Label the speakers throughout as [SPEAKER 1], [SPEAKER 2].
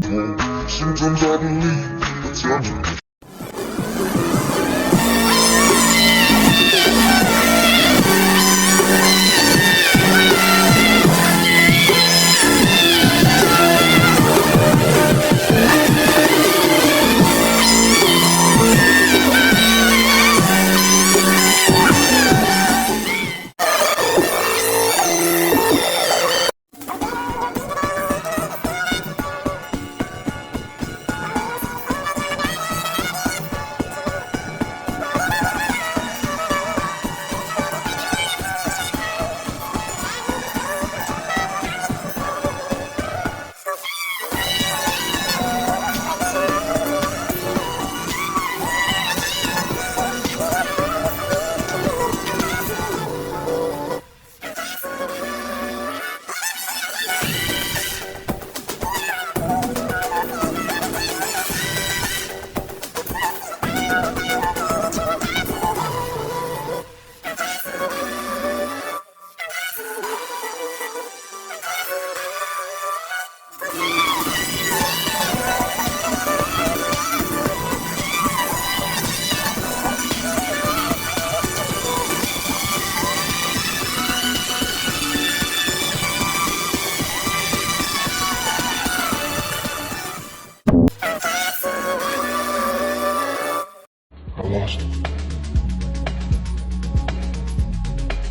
[SPEAKER 1] Sometimes I believe the time.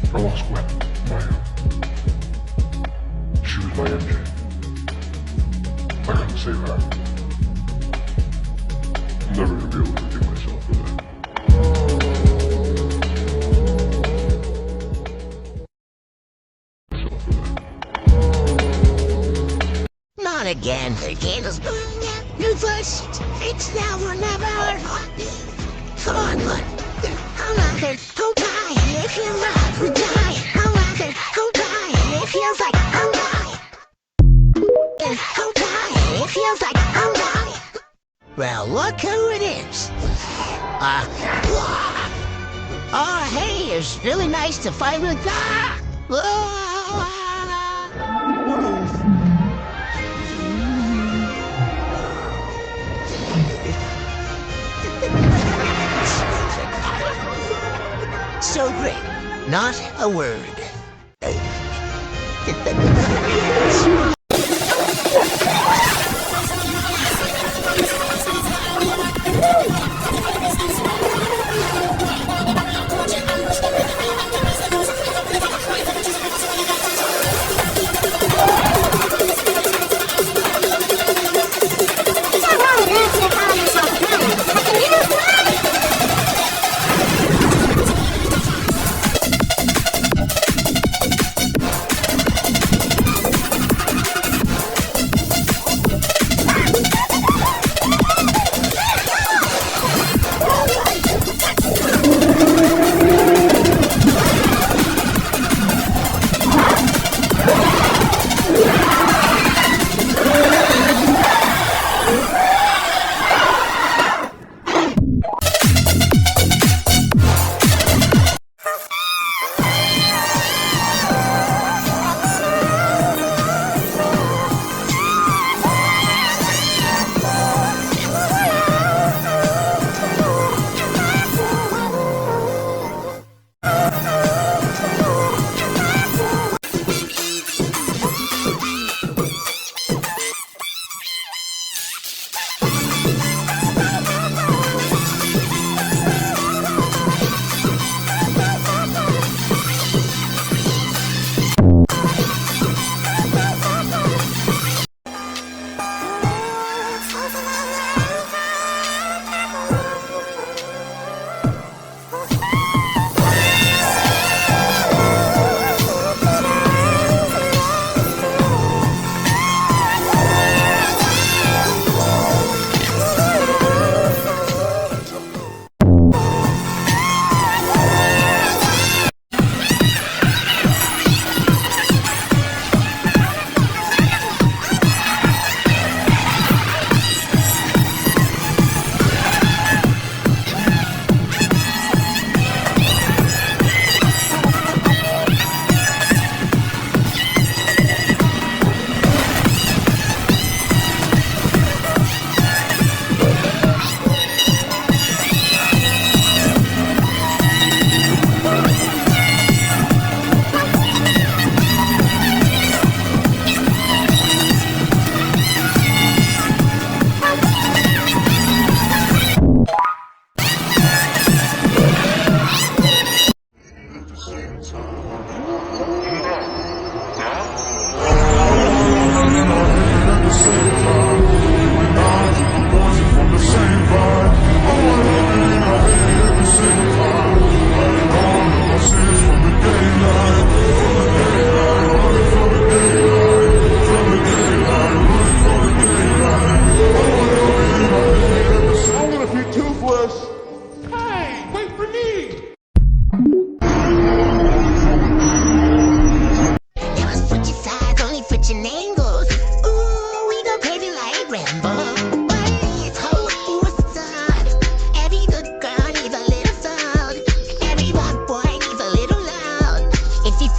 [SPEAKER 1] I lost Gwen, she was my MJ. I couldn't save her. I'm never gonna be able to forgive myself for that.
[SPEAKER 2] Not again. The candle's burning out. You first. It's now or never. Come on, bud. I'm not it. Hold tight. If you're not, we die. I'm not it. Hold tight. It feels like I'm dying. Hold tight. It feels like I'm dying. Well, look who it is. Oh, hey, it's really nice to finally die. So great, not a word.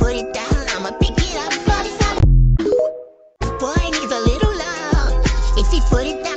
[SPEAKER 2] put it down, I'ma pick it up for some. Boy needs a little love. If he put it down,